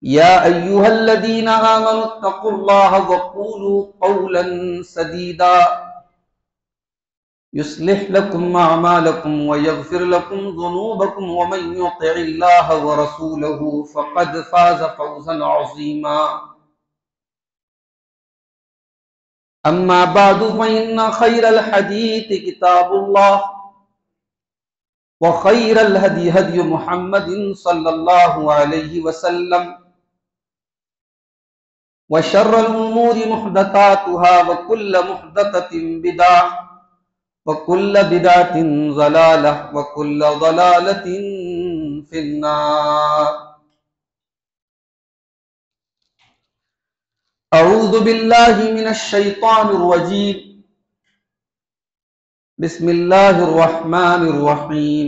يا أيها الذين آمنوا اتقوا الله وقولوا قولا سديدا يصلح لكم أعمالكم ويغفر لكم ذنوبكم ومن يطع الله ورسوله فقد فاز فوزا عظيما أما بعد فإن خير الحديث كتاب الله وخير الهدي هدي محمد صلى الله عليه وسلم وشر الأمور محدثاتها وكل محدثة بدعة وكل بدعة ضلالة وكل ضلالة في النار أعوذ بالله من الشيطان الرجيم بسم الله الرحمن الرحيم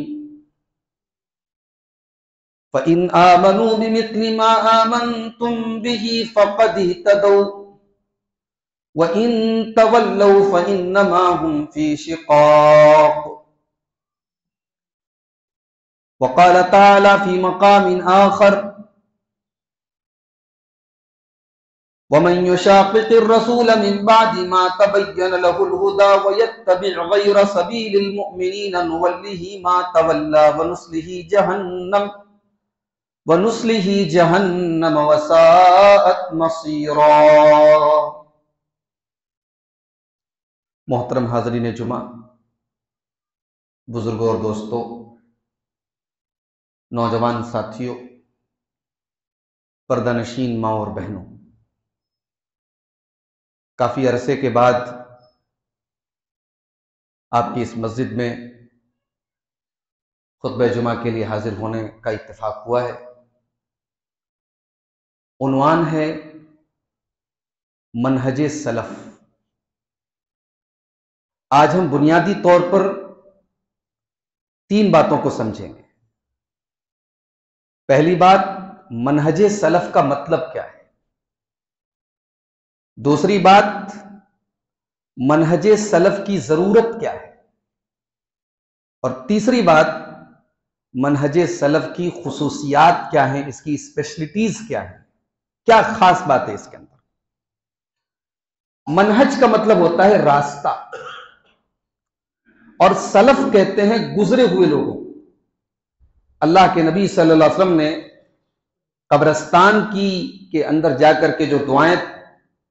فَإِنْ آمَنُوا بِمِثْلِ مَا آمَنْتُمْ بِهِ فَقَدِ اهْتَدَوْا وَإِنْ تَوَلَّوْا فَإِنَّمَا هُمْ فِي شِقَاقٍ وقال تعالى في مقام آخر وَمَنْ يُشَاقِقِ الرَّسُولَ مِنْ بَعْدِ مَا تَبَيَّنَ لَهُ الْهُدَى وَيَتَّبِعْ غَيْرَ سَبِيلِ الْمُؤْمِنِينَ نُوَلِّهِ مَا تَوَلَّى وَنُصْلِهِ جَهَنَّمَ وَسَاءَتْ مَصِيرًا۔ محترم حاضرین جمعہ، بزرگوں اور دوستوں، نوجوان ساتھیوں، پردہ نشین ماں اور بہنوں، کافی عرصے کے بعد آپ کی اس مسجد میں خطبہ جمعہ کے لیے حاضر ہونے کا اتفاق ہوا ہے۔ عنوان ہے منہج سلف۔ آج ہم بنیادی طور پر 3 باتوں کو سمجھیں گے۔ پہلی بات، منہج سلف کا مطلب کیا ہے؟ دوسری بات، منہج سلف کی ضرورت کیا ہے؟ اور تیسری بات، منہج سلف کی خصوصیات کیا ہیں، اس کی اسپیشلٹیز کیا ہیں، کیا خاص بات ہے اس کے اندر؟ منہج کا مطلب ہوتا ہے راستہ، اور سلف کہتے ہیں گزرے ہوئے لوگوں۔ اللہ کے نبی صلی اللہ علیہ وسلم نے قبرستان کے اندر جا کر کے جو دعائیں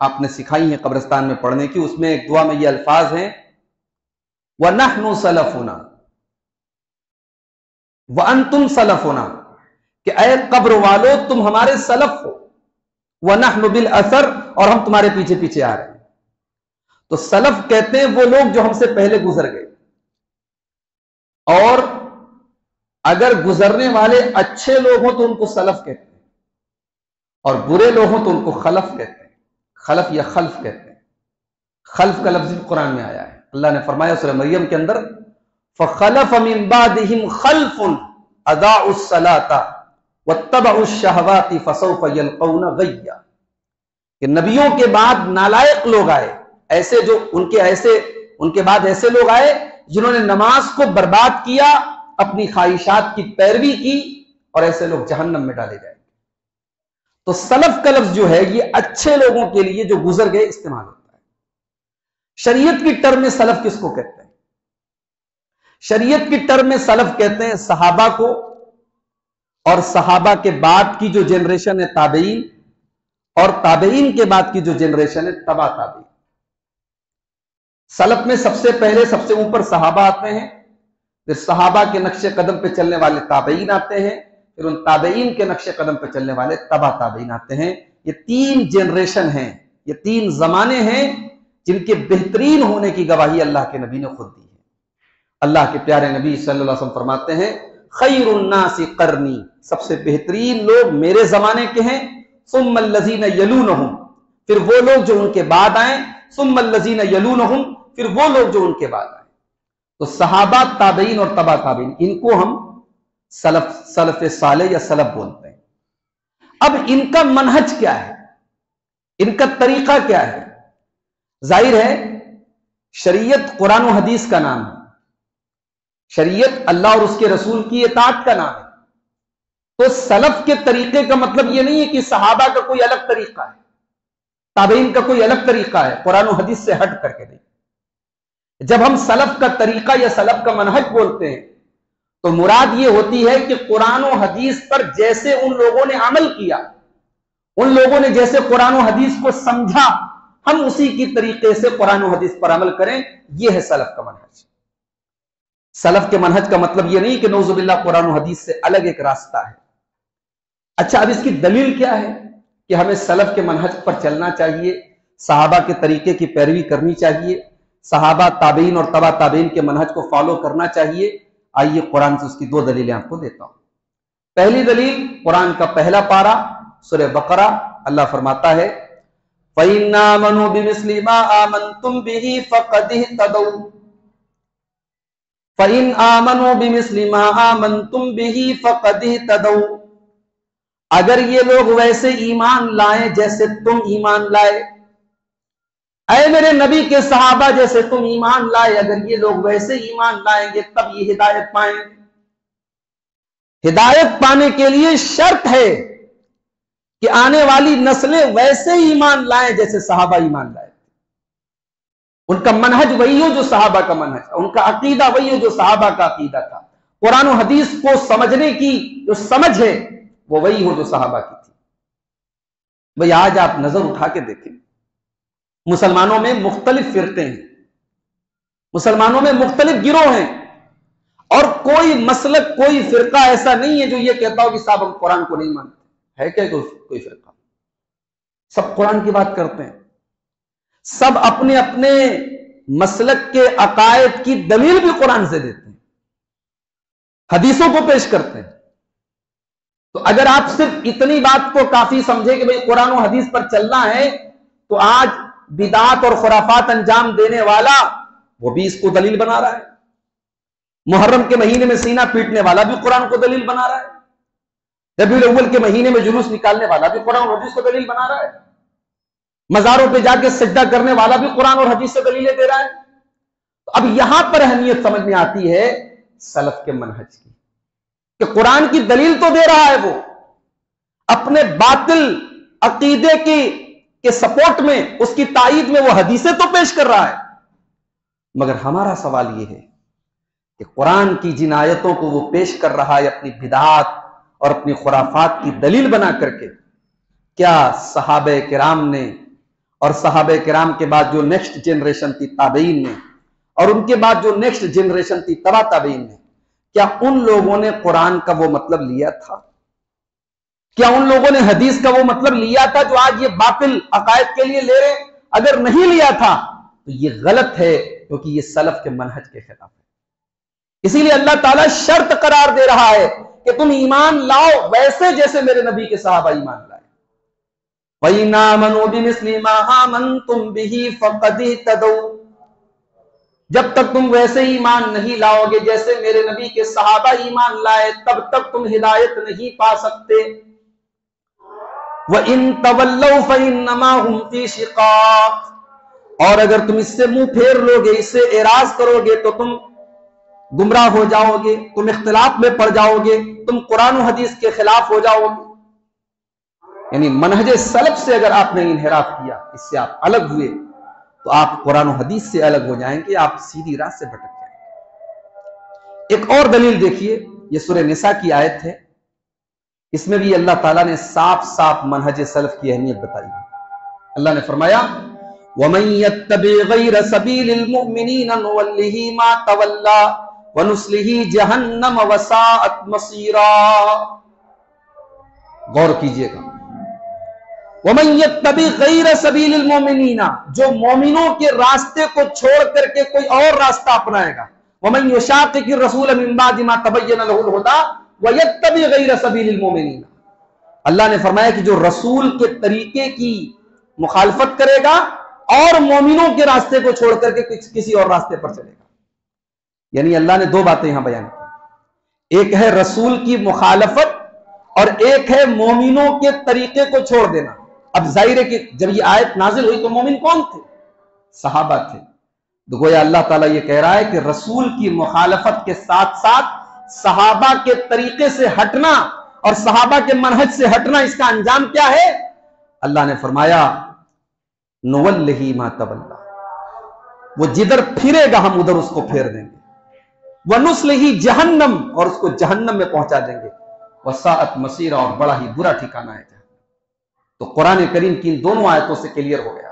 آپ نے سکھائی ہیں قبرستان میں پڑھنے کی، اس میں ایک دعا میں یہ الفاظ ہیں وَنَحْنُ سَلَفُنَا وَأَنْتُمْ سَلَفُنَا، کہ اے قبر والو تم ہمارے سلف ہو، وَنَحْنُ بِالْأَثَرِ، اور ہم تمہارے پیچھے پیچھے آ رہے ہیں۔ تو سلف کہتے ہیں وہ لوگ جو ہم سے پہلے گزر گئے، اور اگر گزرنے والے اچھے لوگ ہوں تو ان کو سلف کہتے ہیں، اور برے لوگ ہوں تو ان کو خلف کہتے ہیں۔ خلف یا خلف کہتے ہیں۔ خلف کا لفظ قرآن میں آیا ہے۔ اللہ نے فرمایا سورہ مریم کے اندر فَخَلَفَ مِن بَعْدِهِمْ خَلْفٌ أَضَاعُوا الصَّلَاةَ وَاتَّبَعُوا الشَّهَوَاتِ فَسَوْفَ يَلْقَوْنَ غَيًّا، کہ نبیوں کے بعد نالائق لوگ آئے، ایسے جو ان کے بعد ایسے لوگ آئے جنہوں نے نماز کو برباد کیا، اپنی خواہشات کی پیروی کی، اور ایسے لوگ جہنم میں ڈالے جائیں گے۔ تو سلف کا لفظ جو ہے یہ اچھے لوگوں کے لیے جو گزر گئے استعمال ہوتا ہے۔ شریعت کی ٹرم میں سلف کس کو کہتے ہیں؟ شریعت کی ٹرم میں سلف کہتے ہیں صحابہ کو، اور صحابہ کے بعد کی جو جنریشن ہے تابعین، اور تابعین کے بعد کی جو جنریشن ہے تبع تابعین۔ سلف میں سب سے پہلے سب سے اوپر صحابہ آتے ہیں، پھر صحابہ کے نقش قدم پہ چلنے والے تابعین آتے ہیں، پھر ان تابعین کے نقش قدم پہ چلنے والے تبع تابعین آتے ہیں۔ یہ 3 جنریشن ہیں، یہ 3 زمانے ہیں جن کے بہترین ہونے کی گواہی اللہ کے نبی نے خود دی ہے۔ اللہ کے پیارے نبی صلی اللہ علیہ وسلم فرماتے ہیں خیر الناس قرنی، سب سے بہترین لوگ میرے زمانے کے ہیں، ثم الذین یلونہم، پھر وہ لوگ جو ان کے بعد آئیں، ثم الذین یلونہم، پھر وہ لوگ جو ان کے بعد آئیں۔ تو صحابہ، تابعین اور تبع تابعین، ان کو ہم سلف صالح یا سلف بولتے ہیں۔ اب ان کا منہج کیا ہے، ان کا طریقہ کیا ہے؟ ظاہر ہے شریعت قرآن و حدیث کا نام ہے، شریعت اللہ اور اس کے رسول کی اطاعت کا نام ہے۔ تو سلف کے طریقے کا مطلب یہ نہیں ہے کہ صحابہ کا کوئی الگ طریقہ ہے، تابعین کا کوئی الگ طریقہ ہے قرآن و حدیث سے ہٹ کر کے نہیں۔ جب ہم سلف کا طریقہ یا سلف کا منہج بولتے ہیں تو مراد یہ ہوتی ہے کہ قرآن و حدیث پر جیسے ان لوگوں نے عمل کیا، ان لوگوں نے جیسے قرآن و حدیث کو سمجھا، ہم اسی کی طریقے سے قرآن و حدیث پر عمل کریں، یہ ہے سلف کا منہج۔ سلف کے منہج کا مطلب یہ نہیں کہ نعوذ باللہ قرآن و حدیث سے الگ ایک راستہ ہے۔ اچھا، اب اس کی دلیل کیا ہے کہ ہمیں سلف کے منہج پر چلنا چاہیے، صحابہ کے طریقے کی پیروی کرنی چاہیے، صحابہ تابعین اور تبع تابعین کے منہج کو فالو کرنا چاہیے؟ آئیے قرآن سے اس کی دو دلیلیں آپ کو دیتا ہوں۔ پہلی دلیل قرآن کا پہلا پارہ سورہ بقرہ، اللہ فرماتا ہے فَإِنْ آمَنُوا بِمِثْلِ مَا آمَنْتُمْ بِهِ فَقَدِ اهْتَدَوْا فَإِنْ آمَنُوا بِمِثْلِ مَا آمَنْتُمْ بِهِ فَقَدِ اهْتَدَوْا، اگر یہ لوگ ویسے ایمان لائیں جیسے تم ایمان لائے، اے میرے نبی کے صحابہ جیسے تم ایمان لائے، اگر یہ لوگ ویسے ایمان لائیں گے تب یہ ہدایت پائیں گے۔ ہدایت پانے کے لیے شرط ہے کہ آنے والی نسلیں ویسے ایمان لائیں جیسے صحابہ ایمان لائے، ان کا منہج وہی ہو جو صحابہ کا منہج، ان کا عقیدہ وہی ہو جو صحابہ کا عقیدہ تھا، قرآن و حدیث کو سمجھنے کی جو سمجھ ہے وہ وہی ہو جو صحابہ کی تھی۔ بھئی آج آپ نظر اٹھا کے دیکھیں، مسلمانوں میں مختلف فرقے ہیں، مسلمانوں میں مختلف گروہ ہیں، اور کوئی مسلک کوئی فرقہ ایسا نہیں ہے جو یہ کہتا ہو کہ صاحب ہم قرآن کو نہیں مانتے۔ ہے کیا کوئی فرقہ؟ سب قرآن کی بات کرتے ہیں، سب اپنے اپنے مسلک کے عقائد کی دلیل بھی قرآن سے دیتے ہیں، حدیثوں کو پیش کرتے ہیں۔ تو اگر آپ صرف اتنی بات کو کافی سمجھے کہ بھئی قرآن و حدیث پر چلنا ہے، تو آج بدعات اور خرافات انجام دینے والا وہ بھی اس کو دلیل بنا رہا ہے، محرم کے مہینے میں سینہ پیٹنے والا بھی قرآن کو دلیل بنا رہا ہے، ربیع الاول کے مہینے میں جلوس نکالنے والا بھی قرآن اور حدیث کو دلیل بنا رہا ہے، مزاروں پہ جا کے سجدہ کرنے والا بھی قرآن اور حدیث سے دلیلیں دے رہا ہے۔ اب یہاں پر اہمیت سمجھ میں آتی ہے سلف کے منہج کی، کہ قرآن کی دلیل تو دے رہا ہے، وہ اپنے باطل عقیدے کے سپورٹ میں، اس کی تائید میں وہ حدیثیں تو پیش کر رہا ہے، مگر ہمارا سوال یہ ہے کہ قرآن کی جن آیتوں کو وہ پیش کر رہا ہے اپنی بدعات اور اپنی خرافات کی دلیل بنا کر کے، کیا صحابہ کرام نے اور صحابہ کرام کے بعد جو نیکسٹ جنریشن تھی تابعین نے، اور ان کے بعد جو نیکسٹ جنریشن تھی تبع تابعین نے، کیا ان لوگوں نے قرآن کا وہ مطلب لیا تھا؟ کیا ان لوگوں نے حدیث کا وہ مطلب لیا تھا جو آج یہ باطل عقائد کے لیے لے رہے؟ اگر نہیں لیا تھا تو یہ غلط ہے، کیونکہ یہ سلف کے منہج کے خلاف ہے۔ اسی لیے اللہ تعالیٰ شرط قرار دے رہا ہے کہ تم ایمان لاؤ ویسے جیسے میرے نبی کے صحابہ ایمان لائے۔ وَإِنْ آمَنُوا بِمِثْلِ مَا آمَنْتُمْ بِهِ فَقَدِ اهْتَدَوْا، جب تک تم ویسے ایمان نہیں لاؤ گے جیسے میرے نبی کے صحابہ ایمان لائے، تب تک تم ہدایت نہیں پا سکتے۔ وَإِن تَوَلَّوْا فَإِنَّمَا هُمْ فِي شِقَاقٍ، اور اگر تم اس سے منہ پھیر لو گے، اس سے اعراض کرو گے، تو تم گمراہ ہو جاؤ گے، تم اختلاف میں پڑ جاؤ گے، تم قرآن و حدیث کے خلاف ہو جاؤ گے۔ یعنی منہج سلف سے اگر آپ نے انحراف کیا، اس سے آپ الگ ہوئے، تو آپ قرآن و حدیث سے الگ ہو جائیں گے، آپ سیدھی راہ سے بھٹک جائیں گے۔ ایک اور دلیل دیکھیے، یہ سورہ نساء کی آیت ہے، اس میں بھی اللہ تعالیٰ نے صاف صاف منہج سلف کی اہمیت بتائی ہے۔ اللہ نے فرمایا وَمَن يَتَّبِعْ غَيْرَ سَبِيلِ الْمُؤْمِنِينَ نُوَلِّهِ مَا تَوَلَّى وَنُصْلِهِ جَهَنَّمَ وَسَاءَتْ مَصِيرًا۔ غور کیجئے گا، وَمَن يَتَّبِعْ غَيْرَ سَبِيلِ الْمُؤْمِنِينَ، جو مومنوں کے راستے کو چھوڑ کر کے کوئی اور راستہ اپنائے گا، وَمَن يُشَاقِقِ الرَّسُولَ مِن بَعْدِ مَا تَبَيَّنَ لَهُ الْهُدَىٰ وَيَتَّبِعْ غَيْرَ سَبِيلِ الْمُؤْمِنِينَ، اللہ نے فرمایا کہ جو رسول کے طریقے کی مخالفت کرے گا اور مومنوں کے راستے کو چھوڑ کر کے کسی اور راستے پر چلے گا، یعنی اللہ نے دو باتیں یہاں بیان کی، ایک ہے رسول کی مخالفت اور ایک ہے مومنوں کے طریقے کو چھوڑ دینا۔ اب ظاہر ہے کہ جب یہ آیت نازل ہوئی تو مومن کون تھے؟ صحابہ تھے۔ تو گویا اللہ تعالیٰ یہ کہہ رہا ہے کہ رسول کی مخالفت کے ساتھ ساتھ صحابہ کے طریقے سے ہٹنا اور صحابہ کے منہج سے ہٹنا، اس کا انجام کیا ہے؟ اللہ نے فرمایا نولہ ما تولی، وہ جدھر پھرے گا ہم ادھر اس کو پھیر دیں گے، ونصلہ جہنم، اور اس کو جہنم میں پہنچا دیں گے، وساءت مصیرا، اور بڑا ہی برا ٹھکانہ ہے جہنم۔ تو قرآن کریم کی ان دونوں آیتوں سے کلیئر ہو گیا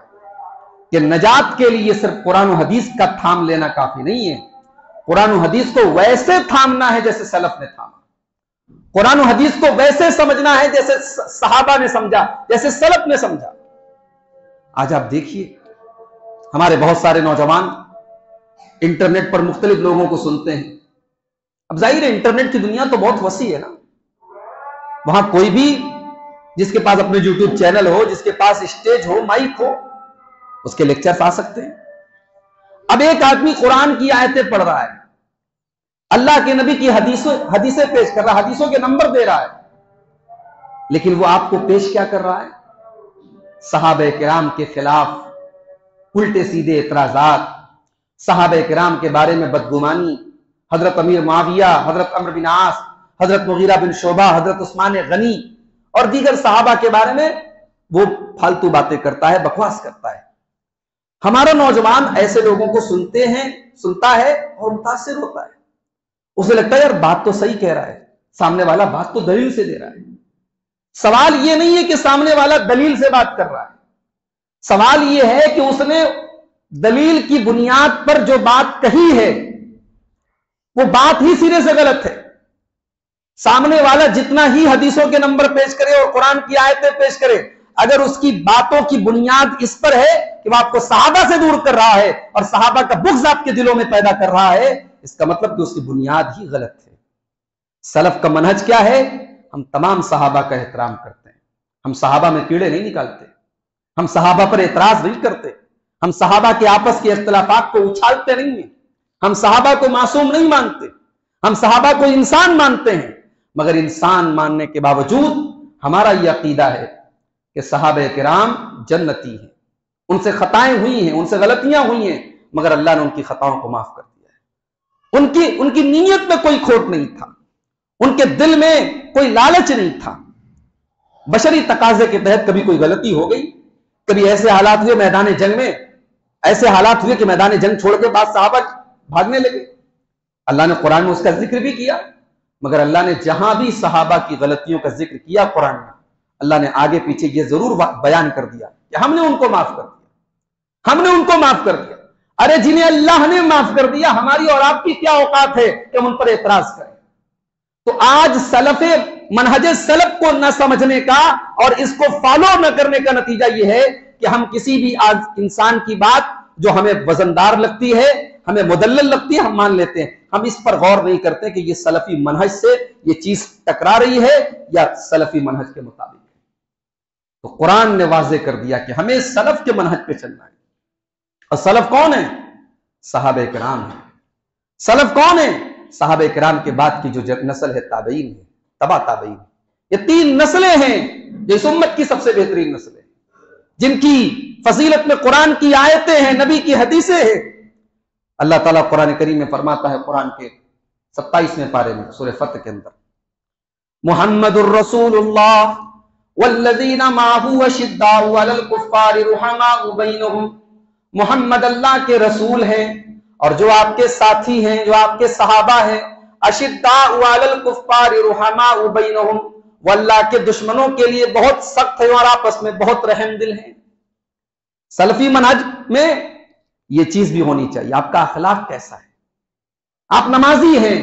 کہ نجات کے لیے صرف قرآن و حدیث کا تھام لینا کافی نہیں ہے، قرآن و حدیث کو ویسے تھامنا ہے جیسے سلف نے تھاما، قرآن و حدیث کو ویسے سمجھنا ہے جیسے صحابہ نے سمجھا، جیسے سلف نے سمجھا۔ آج آپ دیکھیے ہمارے بہت سارے نوجوان انٹرنیٹ پر مختلف لوگوں کو سنتے ہیں۔ اب ظاہر ہے انٹرنیٹ کی دنیا تو بہت وسیع ہے نا، وہاں کوئی بھی جس کے پاس اپنے یوٹیوب چینل ہو، جس کے پاس اسٹیج ہو، مائک ہو، اس کے لیکچرز آ سکتے ہیں۔ اب ایک آدمی قرآن کی آیتیں پڑھ رہا ہے، اللہ کے نبی کی حدیثیں پیش کر رہا ہے، حدیثوں کے نمبر دے رہا ہے، لیکن وہ آپ کو پیش کیا کر رہا ہے؟ صحابہ کرام کے خلاف الٹے سیدھے اعتراضات، صحابہ کرام کے بارے میں بدگمانی، حضرت امیر معاویہ، حضرت عمرو بن عاص، حضرت مغیرہ بن شعبہ، حضرت عثمان غنی اور دیگر صحابہ کے بارے میں وہ فالتو باتیں کرتا ہے، بکواس کرتا ہے۔ ہمارا نوجوان ایسے لوگوں کو سنتا ہے اور متاثر ہوتا ہے، اسے لگتا ہے یار بات تو صحیح کہہ رہا ہے، سامنے والا بات تو دلیل سے دے رہا ہے۔ سوال یہ نہیں ہے کہ سامنے والا دلیل سے بات کر رہا ہے، سوال یہ ہے کہ اس نے دلیل کی بنیاد پر جو بات کہی ہے وہ بات ہی سرے سے غلط ہے۔ سامنے والا جتنا ہی حدیثوں کے نمبر پیش کرے اور قرآن کی آیتیں پیش کرے، اگر اس کی باتوں کی بنیاد اس پر ہے کہ وہ آپ کو صحابہ سے دور کر رہا ہے اور صحابہ کا بغض آپ کے دلوں میں پیدا کر رہا ہے، اس کا مطلب کہ اس کی بنیاد ہی غلط ہے۔ سلف کا منہج کیا ہے؟ ہم تمام صحابہ کا احترام کرتے ہیں، ہم صحابہ میں کیڑے نہیں نکالتے، ہم صحابہ پر اعتراض نہیں کرتے، ہم صحابہ کے آپس کے اختلافات کو اچھالتے نہیں ہیں، ہم صحابہ کو معصوم نہیں مانتے، ہم صحابہ کو انسان مانتے ہیں، مگر انسان ماننے کے باوجود ہمارا یہ عقیدہ ہے کہ صحابہ کرام جنتی ہیں، ان سے خطائیں ہوئی ہیں، ان سے غلطیاں ہوئی ہیں، مگر اللہ نے ان کی خطاؤں کو معاف کر دیا ہے۔ ان کی نیت میں کوئی کھوٹ نہیں تھا، ان کے دل میں کوئی لالچ نہیں تھا۔ بشری تقاضے کے تحت کبھی کوئی غلطی ہو گئی، کبھی ایسے حالات ہوئے میدان جنگ میں، ایسے حالات ہوئے کہ میدان جنگ چھوڑ کے بعد صحابہ بھاگنے لگے، اللہ نے قرآن میں اس کا ذکر بھی کیا، مگر اللہ نے جہاں بھی صحابہ کی غلطیوں کا ذکر کیا قرآن میں، اللہ نے آگے پیچھے یہ ضرور بیان کر دیا کہ ہم نے ان کو معاف کر دیا، ہم نے ان کو معاف کر دیا۔ ارے جنہیں اللہ نے معاف کر دیا، ہماری اور آپ کی کیا اوقات ہے کہ ہم ان پر اعتراض کریں؟ تو آج منہج سلف کو نہ سمجھنے کا اور اس کو فالو نہ کرنے کا نتیجہ یہ ہے کہ ہم کسی بھی انسان کی بات جو ہمیں وزندار لگتی ہے، ہمیں مدلل لگتی ہے، ہم مان لیتے ہیں، ہم اس پر غور نہیں کرتے کہ یہ سلفی منہج سے یہ چیز ٹکرا رہی ہے یا سلفی منہج کے مطابق ہے۔ تو قرآن نے واضح کر دیا کہ ہمیں سلف کے منہج پہ چلنا ہے، اور سلف کون ہے؟ صحابہ کرام ہیں۔ سلف کون ہے؟ صحابہ کرام کے بعد کی جو نسل ہے تابعین ہے، تبع تابعین، یہ تین نسلیں ہیں جو اس امت کی سب سے بہترین نسلیں، جن کی فضیلت میں قرآن کی آیتیں ہیں، نبی کی حدیثیں ہیں۔ اللہ تعالیٰ قرآن کریم میں فرماتا ہے، قرآن کے 27ویں پارے میں سورہ فتح کے اندر، محمد الرسول اللہ والذین معہ اشداء علی الکفار رحماء بینہم، محمد اللہ کے رسول ہیں اور جو آپ کے ساتھی ہیں، جو آپ کے صحابہ ہیں، اشداء علی الکفار رحماء بینہم، وہ اللہ کے دشمنوں کے لیے بہت سخت ہیں اور آپس میں بہت رحم دل ہیں۔ سلفی منہج میں یہ چیز بھی ہونی چاہیے۔ آپ کا اخلاق کیسا ہے؟ آپ نمازی ہیں،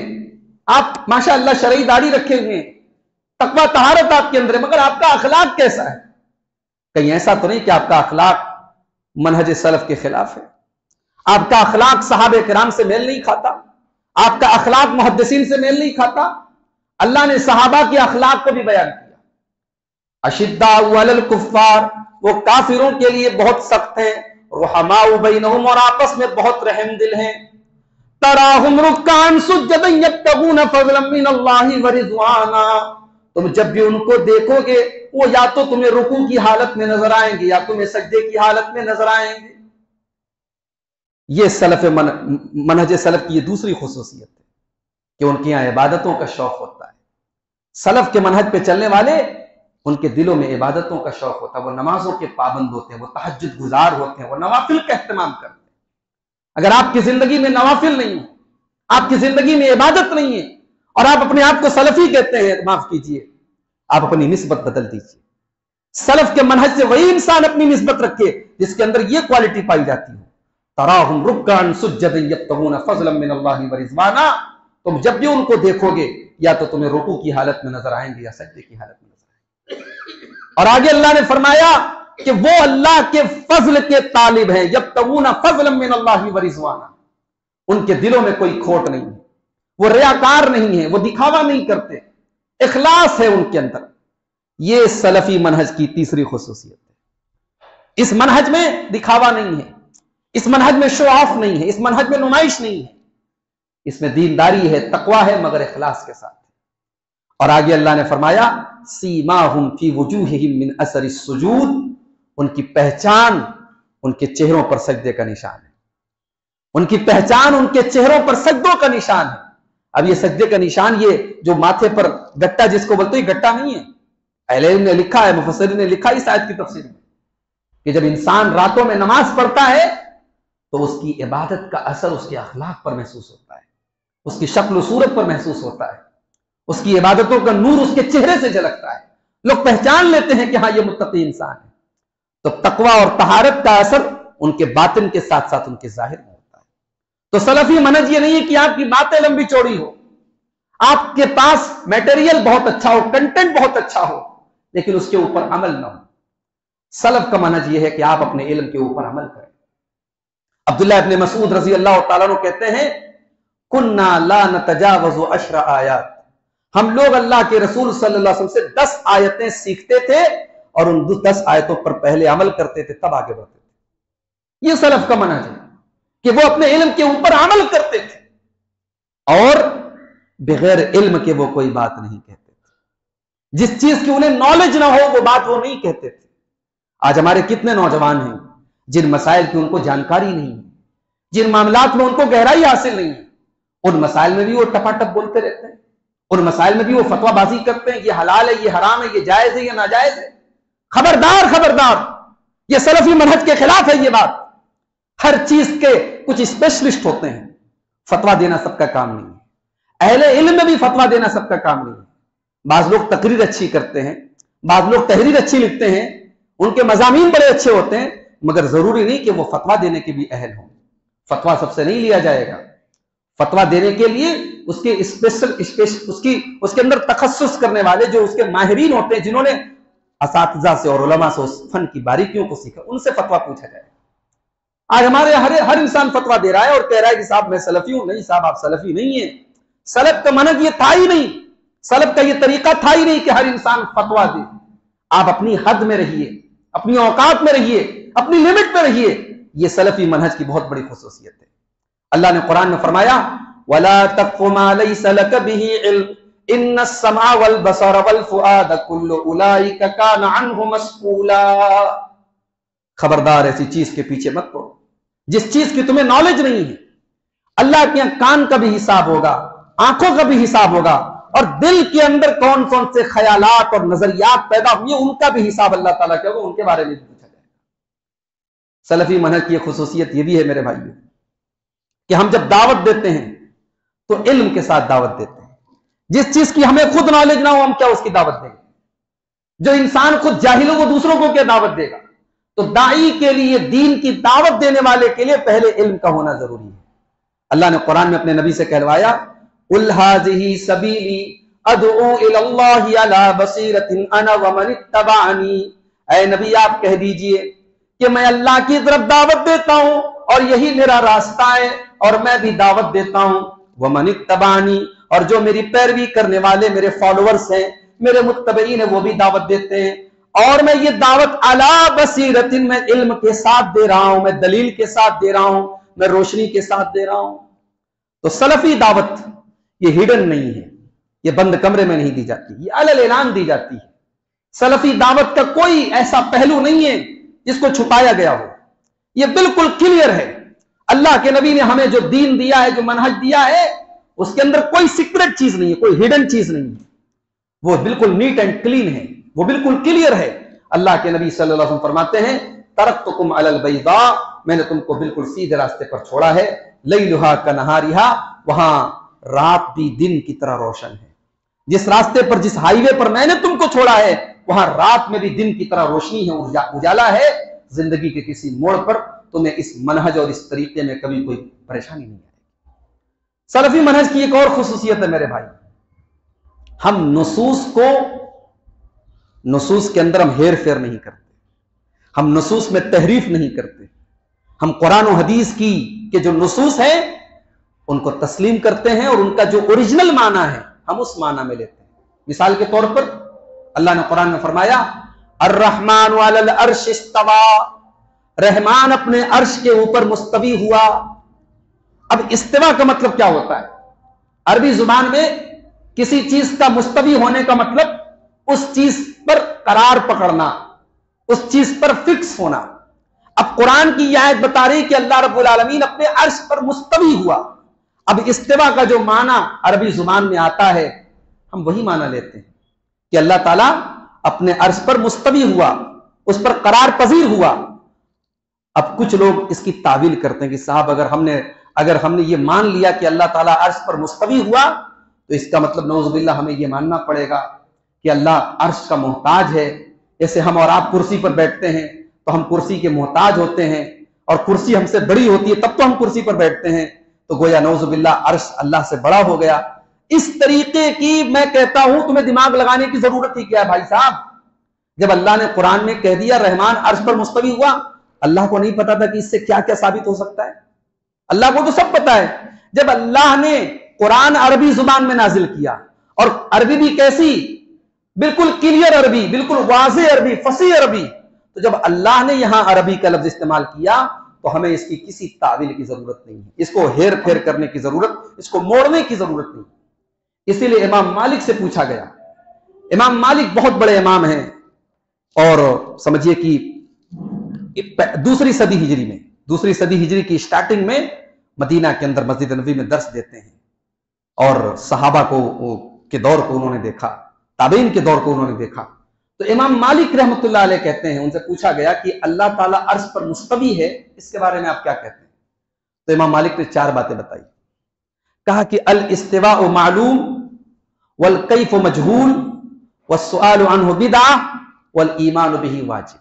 آپ ماشاءاللہ شرعی داڑھی رکھے ہوئے ہیں، تقوی طہارت آپ کے اندر ہے، مگر آپ کا اخلاق کیسا ہے؟ کہیں ایسا تو نہیں کہ آپ کا اخلاق منہج سلف کے خلاف ہے، آپ کا اخلاق صحابہ کرام سے میل نہیں کھاتا، آپ کا اخلاق محدثین سے میل نہیں کھاتا؟ اللہ نے صحابہ کے اخلاق کو بھی بیان کیا، اشداء علی الکفار، وہ کافروں کے لیے بہت سخت ہیں، رحماء بینہم، اور آپس میں بہت رحم دل ہیں، تراہم رکعا سجدا یبتغون فضلا من اللہ ورضوانا، تم جب بھی ان کو دیکھو گے وہ یا تو تمہیں رکوع کی حالت میں نظر آئیں گے یا تمہیں سجدے کی حالت میں نظر آئیں گے۔ یہ منہج سلف کی یہ دوسری خصوصیت ہے کہ ان کی یہاں عبادتوں کا شوق ہوتا ہے، سلف کے منہج پہ چلنے والے ان کے دلوں میں عبادتوں کا شوق ہوتا ہے، وہ نمازوں کے پابند ہوتے ہیں، وہ تہجد گزار ہوتے ہیں، وہ نوافل کا اہتمام کرتے ہیں۔ اگر آپ کی زندگی میں نوافل نہیں ہے، آپ کی زندگی میں عبادت نہیں ہے، اور آپ اپنے آپ کو سلفی کہتے ہیں، معاف کیجئے، آپ اپنی نسبت بدل دیجئے۔ سلف کے منہج سے وہی انسان اپنی نسبت رکھے جس کے اندر یہ کوالٹی پائی جاتی ہے، تراہم رکعا سجدا یبتغون فضلا من اللہ ورضوانا۔ تم جب بھی ان کو دیکھو گے یا تو تمہیں رکوع کی حالت میں نظر آئیں گے یا سجدے کی حالت میں نظر آئیں گے۔ اور آگے اللہ نے فرمایا کہ وہ اللہ کے فضل کے طالب ہیں، یبتغون فضلا من اللہ ورضوانا۔ ان کے دلوں میں کوئی کھوٹ نہیں ہے، وہ ریاکار نہیں ہے، وہ دکھاوا نہیں کرتے، اخلاص ہے ان کے اندر۔ یہ سلفی منہج کی تیسری خصوصیت ہے۔ اس منہج میں دکھاوا نہیں ہے، اس منہج میں شو آف نہیں ہے، اس منہج میں نمائش نہیں ہے، اس میں دینداری ہے، تقوی ہے، مگر اخلاص کے ساتھ۔ اور آگے اللہ نے فرمایا سیماہم فی وجوہہم من اثر السجود، ان کی پہچان ان کے چہروں پر سجدے کا نشان ہے، ان کی پہچان ان کے چہروں پر سجدوں کا نشان ہے۔ اب یہ سجدے کا نشان، یہ جو ماتھے پر گٹا جس کو بولتے ہیں، گٹا نہیں ہے۔ اہل علم نے لکھا ہے، مفسرین نے لکھا اس آیت کی تفسیر میں کہ جب انسان راتوں میں نماز پڑھتا ہے تو اس کی عبادت کا اثر اس کے اخلاق پر محسوس ہوتا ہے، اس کی شکل و صورت پر محسوس ہوتا ہے، اس کی عبادتوں کا نور اس کے چہرے سے جھلکتا ہے، لوگ پہچان لیتے ہیں کہ ہاں یہ متقی انسان ہے۔ تو تقوی اور طہارت کا اثر ان کے باطن کے ساتھ ساتھ ان کے ظاہر میں ہوتا ہے۔ تو سلفی منہج یہ نہیں ہے کہ آپ کی باتیں لمبی چوڑی ہو، آپ کے پاس میٹیریل بہت اچھا ہو، کنٹینٹ بہت اچھا ہو، لیکن اس کے اوپر عمل نہ ہو۔ سلف کا منہج یہ ہے کہ آپ اپنے علم کے اوپر عمل کریں۔ عبداللہ ابن مسعود رضی اللہ تعالیٰ عنہ کہتے ہیں کنا لا نتجاوز 10 آیات، ہم لوگ اللہ کے رسول صلی اللہ علیہ وسلم سے 10 آیتیں سیکھتے تھے اور ان 10 آیتوں پر پہلے عمل کرتے تھے، تب آگے بڑھتے تھے۔ یہ سلف کا منہج ہے کہ وہ اپنے علم کے اوپر عمل کرتے تھے اور بغیر علم کے وہ کوئی بات نہیں کہتے تھے۔ جس چیز کی انہیں نالج نہ ہو وہ بات وہ نہیں کہتے تھے۔ آج ہمارے کتنے نوجوان ہیں جن مسائل کی ان کو جانکاری نہیں ہے، جن معاملات میں ان کو گہرائی حاصل نہیں ہے، ان مسائل میں بھی وہ ٹپاٹپ بولتے رہتے ہیں، ان مسائل میں بھی وہ فتویٰ بازی کرتے ہیں، یہ حلال ہے، یہ حرام ہے، یہ جائز ہے، یہ ناجائز ہے۔ خبردار خبردار، یہ سلفی منہج کے خلاف ہے یہ بات۔ ہر چیز کے کچھ اسپیشلسٹ ہوتے ہیں، فتویٰ دینا سب کا کام نہیں ہے۔ اہل علم میں بھی فتویٰ دینا سب کا کام نہیں ہے۔ بعض لوگ تقریر اچھی کرتے ہیں، بعض لوگ تحریر اچھی لکھتے ہیں، ان کے مضامین بڑے اچھے ہوتے ہیں، مگر ضروری نہیں کہ وہ فتویٰ دینے کے بھی اہل ہوں۔ فتویٰ سب سے نہیں لیا جائے گا۔ فتویٰ دینے کے لیے اس کے اس کے اندر تخصص کرنے والے جو اس کے ماہرین ہوتے ہیں، جنہوں نے اساتذہ سے اور علماء سے اس فن کی باریکیوں کو سیکھا، ان سے فتویٰ پوچھا جائے۔ آج ہمارے ہر انسان فتویٰ دے رہا ہے اور کہہ رہا ہے کہ صاحب میں سلفی ہوں۔ نہیں صاحب، آپ سلفی نہیں ہیں۔ سلف کا منہج یہ تھا ہی نہیں، سلف کا یہ طریقہ تھا ہی نہیں کہ ہر انسان فتویٰ دے۔ آپ اپنی حد میں رہیے، اپنی اوقات میں رہیے، اپنی لمٹ میں رہیے۔ یہ سلفی منہج کی بہت بڑی خصوصیت ہے۔ اللہ نے قرآن میں فرمایا وَلَا تَقْفُ مَا لَيْسَ لَكَ بِهِ عِلْمٌ إِنَّ السَّمْعَ وَالْبَصَرَ وَالْفُؤَادَ كُلُّ أُولَئِكَ كَانَ عَنْهُ مَسْئُولًا۔ خبردار ایسی چیز کے پیچھے مت پڑو جس چیز کی تمہیں نالج نہیں ہے۔ اللہ کے کان کا بھی حساب ہوگا، آنکھوں کا بھی حساب ہوگا، اور دل کے اندر کون کون سے خیالات اور نظریات پیدا ہوئے ان کا بھی حساب اللہ تعالیٰ کیا ہوگا، ان کے بارے میں پوچھا جائے گا۔ سلفی منہج کی خصوصیت یہ بھی ہے میرے بھائیو کہ ہم جب دعوت دیتے ہیں تو علم کے ساتھ دعوت دیتے ہیں۔ جس چیز کی ہمیں خود نالج نہ ہو ہم کیا اس کی دعوت دیں گے؟ جو انسان خود جاہل ہو وہ دوسروں کو کیا دعوت دے گا؟ تو داعی کے لیے، دین کی دعوت دینے والے کے لیے پہلے علم کا ہونا ضروری ہے۔ اللہ نے قرآن میں اپنے نبی سے کہلوایا قُلْ هَٰذِهِ سَبِيلِي أَدْعُو إِلَى اللَّهِ عَلَىٰ بَصِيرَةٍ أَنَا وَمَنِ اتَّبَعَنِي۔ اے نبی آپ کہہ دیجئے کہ میں اللہ کی طرف دعوت دیتا ہوں اور یہی میرا راستہ ہے، اور میں بھی دعوت دیتا ہوں وَمَنِ اتَّبَعَنِي، اور جو میری پیروی کرنے والے میرے فالوورز ہیں، میرے متبعین ہیں، وہ بھی دعوت دیتے ہیں۔ اور میں یہ دعوت علی بصیرت، میں علم کے ساتھ دے رہا ہوں، میں دلیل کے ساتھ دے رہا ہوں، میں روشنی کے ساتھ دے رہا ہوں۔ تو سلفی دعوت یہ ہڈن نہیں ہے، یہ بند کمرے میں نہیں دی جاتی، یہ علل اعلان دی جاتی ہے۔ سلفی دعوت کا کوئی ایسا پہلو نہیں ہے جس کو چھپایا گیا ہو، یہ بالکل کلیئر ہے۔ اللہ کے نبی نے ہمیں جو دین دیا ہے، جو منہج دیا ہے، اس کے اندر کوئی سیکرٹ چیز نہیں ہے، کوئی ہڈن چیز نہیں ہے۔ وہ بالکل نیٹ اینڈ کلین ہے، وہ بالکل کلیئر ہے۔ اللہ کے نبی صلی اللہ علیہ وسلم فرماتے ہیں ترکتکم علی البیضاء، میں نے تم کو بالکل سیدھے راستے پر چھوڑا ہے، لیلھا کنہارھا، وہاں رات بھی دن کی طرح روشن ہے۔ جس راستے پر، جس ہائی وے پر میں نے تم کو چھوڑا ہے، وہاں رات میں بھی دن کی طرح روشنی ہے، اجالا ہے۔ زندگی کے کسی موڑ پر تمہیں اس منہج اور اس طریقے میں کبھی کوئی پریشانی نہیں آئے گی۔ سلفی منہج کی ایک اور خصوصیت ہے میرے بھائی، ہم نصوص کے اندر ہم ہیر پھیر نہیں کرتے، ہم نصوص میں تحریف نہیں کرتے، ہم قرآن و حدیث کے جو نصوص ہیں ان کو تسلیم کرتے ہیں، اور ان کا جو اوریجنل معنی ہے ہم اس معنی میں لیتے ہیں۔ مثال کے طور پر اللہ نے قرآن میں فرمایا الرحمن علی العرش استوى، رحمان اپنے عرش کے اوپر مستوی ہوا۔ اب استوا کا مطلب کیا ہوتا ہے؟ عربی زبان میں کسی چیز کا مستوی ہونے کا مطلب اس چیز پر قرار پکڑنا، اس چیز پر فکس ہونا۔ اب قرآن کی یہ آیت بتا رہی کہ اللہ رب العالمین اپنے عرش پر مستوی ہوا۔ اب استوا کا جو معنی عربی زبان میں آتا ہے ہم وہی معنی لیتے ہیں کہ اللہ تعالیٰ اپنے عرش پر مستوی ہوا، اس پر قرار پذیر ہوا۔ اب کچھ لوگ اس کی تعویل کرتے ہیں کہ صاحب اگر ہم نے یہ مان لیا کہ اللہ تعالیٰ عرش پر مستوی ہوا تو اس کا مطلب نعوذ باللہ ہمیں یہ ماننا پڑے گا کہ اللہ عرش کا محتاج ہے۔ جیسے ہم اور آپ کرسی پر بیٹھتے ہیں تو ہم کرسی کے محتاج ہوتے ہیں، اور کرسی ہم سے بڑی ہوتی ہے تب تو ہم کرسی پر بیٹھتے ہیں، تو گویا نعوذ باللہ عرش اللہ سے بڑا ہو گیا۔ اس طریقے کی میں کہتا ہوں تمہیں دماغ لگانے کی ضرورت ہی کیا ہے بھائی صاحب؟ جب اللہ نے قرآن میں کہہ دیا رحمان عرش پر مستوی ہوا، اللہ کو نہیں پتا تھا کہ اس سے کیا کیا ثابت ہو سکتا ہے؟ اللہ کو تو سب پتا ہے۔ جب اللہ نے قرآن عربی زبان میں نازل کیا، اور عربی بھی کیسی؟ بالکل کلیئر عربی، بالکل واضح عربی، فصیح عربی، تو جب اللہ نے یہاں عربی کا لفظ استعمال کیا تو ہمیں اس کی کسی تعویل کی ضرورت نہیں ہے، اس کو ہیر پھیر کرنے کی ضرورت، اس کو موڑنے کی ضرورت نہیں۔ اسی لیے امام مالک سے پوچھا گیا، امام مالک بہت بڑے امام ہیں، اور سمجھیے کہ دوسری صدی ہجری کی سٹارٹنگ میں مدینہ کے اندر مسجد نبوی میں درس دیتے ہیں، اور صحابہ کے دور کو انہوں نے دیکھا، تابعین کے دور کو انہوں نے دیکھا۔ تو امام مالک رحمۃ اللہ علیہ کہتے ہیں، ان سے پوچھا گیا کہ اللہ تعالیٰ عرش پر مستوی ہے، اس کے بارے میں آپ کیا کہتے ہیں؟ تو امام مالک نے 4 باتیں بتائی۔ کہا کہ الاستواء معلوم والکیف مجہول والسؤال عنہ بدعہ والایمان بہ واجب۔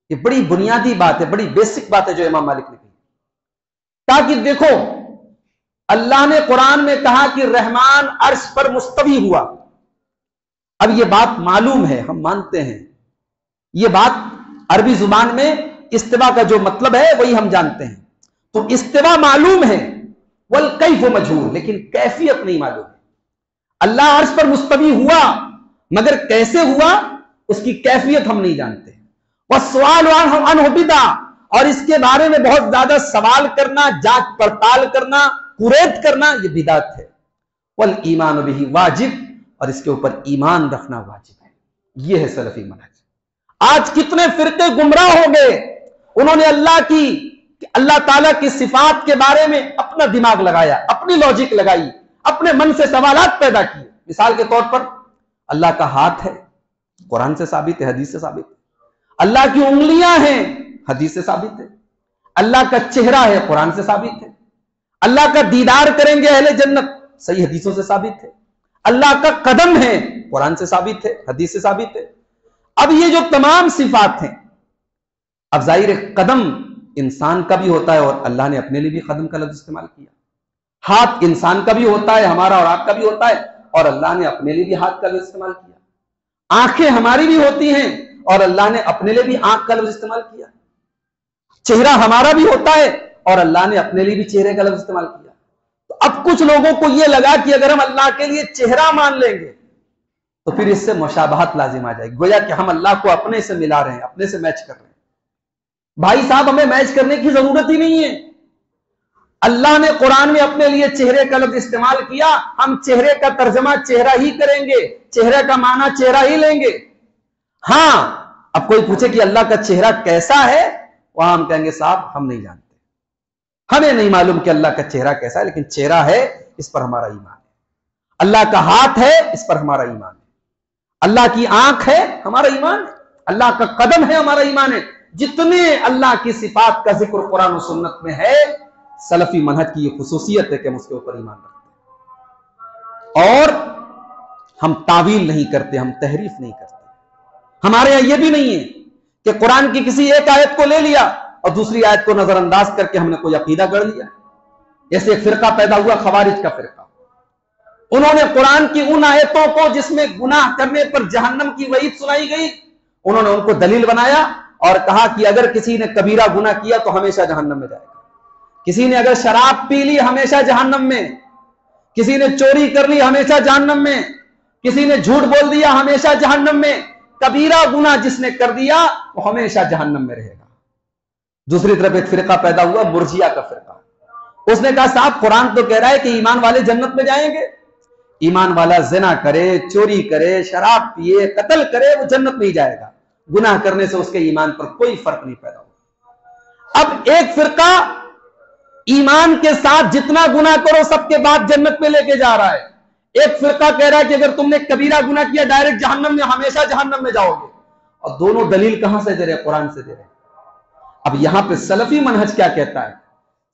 یہ بڑی بنیادی بات ہے، بڑی بیسک بات ہے جو امام مالک نے کہی۔ تاکہ دیکھو اللہ نے قرآن میں کہا کہ رحمان عرش پر مستوی ہوا، اب یہ بات معلوم ہے، ہم مانتے ہیں، یہ بات عربی زبان میں استوا کا جو مطلب ہے وہی ہم جانتے ہیں، تو استوا معلوم ہے، والکیف مجہول، لیکن کیفیت نہیں معلوم ہے۔ اللہ عرش پر مستوی ہوا مگر کیسے ہوا اس کی کیفیت ہم نہیں جانتے۔ والسؤال عنہ بدعہ، اور اس کے بارے میں بہت زیادہ سوال کرنا، جانچ پڑتال کرنا، قریت کرنا، یہ بدعت ہے۔ والایمان بہ واجب، اور اس کے اوپر ایمان رکھنا واجب ہے۔ یہ ہے سلفی منہج۔ آج کتنے فرقے گمراہ ہو گئے، انہوں نے اللہ تعالیٰ کی صفات کے بارے میں اپنا دماغ لگایا، اپنی لاجک لگائی، اپنے من سے سوالات پیدا کیے۔ مثال کے طور پر اللہ کا ہاتھ ہے، قرآن سے ثابت ہے، حدیث سے ثابت ہے۔ اللہ کی انگلیاں ہیں، حدیث سے ثابت ہے۔ اللہ کا چہرہ ہے، قرآن سے ثابت ہے۔ اللہ کا دیدار کریں گے اہل جنت، صحیح حدیثوں سے ثابت ہے۔ اللہ کا قدم ہے، قرآن سے ثابت ہے، حدیث سے ثابت ہے۔ اب یہ جو تمام صفات ہیں، اب ظاہر قدم انسان کا بھی ہوتا ہے، اور اللہ نے اپنے لیے بھی قدم کا لفظ استعمال کیا۔ ہاتھ انسان کا بھی ہوتا ہے، ہمارا اور آپ کا بھی ہوتا ہے، اور اللہ نے اپنے لیے بھی ہاتھ کا لفظ استعمال کیا۔ آنکھیں ہماری بھی ہوتی ہیں، اور اللہ نے اپنے لیے بھی آنکھ کا لفظ استعمال کیا۔ چہرہ ہمارا بھی ہوتا ہے، اور اللہ نے اپنے لیے بھی چہرے کا لفظ استعمال کیا۔ تو اب کچھ لوگوں کو یہ لگا کہ اگر ہم اللہ کے لیے چہرہ مان لیں گے تو پھر اس سے مشابہت لازم آ جائے گی، گویا کہ ہم اللہ کو اپنے سے ملا رہے ہیں، اپنے سے میچ کر رہے ہیں۔ بھائی صاحب ہمیں میچ کرنے کی ضرورت ہی نہیں ہے۔ اللہ نے قرآن میں اپنے لیے چہرے کا لفظ استعمال کیا، ہم چہرے کا ترجمہ چہرہ ہی کریں گے، چہرے کا معنی چہرہ ہی لیں گے۔ ہاں اب کوئی پوچھے کہ اللہ کا چہرہ کیسا ہے، وہاں ہم کہیں گے صاحب ہم نہیں جانتے، ہمیں نہیں معلوم کہ اللہ کا چہرہ کیسا ہے، لیکن چہرہ ہے، اس پر ہمارا ایمان ہے۔ اللہ کا ہاتھ ہے، اس پر ہمارا ایمان ہے۔ اللہ کی آنکھ ہے ہمارا ایمان ہے، اللہ کا قدم ہے ہمارا ایمان ہے. جتنے اللہ کی صفات کا ذکر قرآن و سنت میں ہے، سلفی منہج کی یہ خصوصیت ہے کہ ہم اس کے اوپر ایمان رکھتے ہیں، اور ہم تعویل نہیں کرتے، ہم تحریف نہیں کرتے. ہمارے یہاں یہ بھی نہیں ہے کہ قرآن کی کسی ایک آیت کو لے لیا اور دوسری آیت کو نظر انداز کر کے ہم نے کوئی عقیدہ گڑھ لیا. جیسے ایک فرقہ پیدا ہوا خوارج کا فرقہ، انہوں نے قرآن کی ان آیتوں کو جس میں گناہ کرنے پر جہنم کی وعید سنائی گئی، انہوں نے ان کو دلیل بنایا اور کہا کہ اگر کسی نے کبیرہ گناہ کیا تو ہمیشہ جہنم میں جائے گا، کسی نے اگر شراب پی لی ہمیشہ جہنم میں، کسی نے چوری کر لی ہمیشہ جہنم میں، کسی نے جھوٹ بول دیا ہمیشہ جہنم میں، کبیرہ گناہ جس نے کر دیا وہ ہمیشہ جہنم میں رہے گا. دوسری طرف ایک فرقہ پیدا ہوا مرجیہ کا فرقہ، اس نے کہا صاحب قرآن تو کہہ رہا ہے کہ ایمان والے جنت میں جائیں گے، ایمان والا زنا کرے، چوری کرے، شراب پیے، قتل کرے، وہ جنت نہیں جائے گا، گناہ کرنے سے اس کے ایمان پر کوئی فرق نہیں پیدا ہوگا. اب ایک فرقہ ایمان کے ساتھ جتنا گناہ کرو سب کے بعد جنت میں لے کے جا رہا ہے، ایک فرقہ کہہ رہا ہے کہ اگر تم نے کبیرہ گناہ کیا ڈائریکٹ جہنم میں، ہمیشہ جہنم میں جاؤ گے. اور دونوں دلیل کہاں سے دے رہے؟ قرآن سے دے رہے. اب یہاں پہ سلفی منہج کیا کہتا ہے؟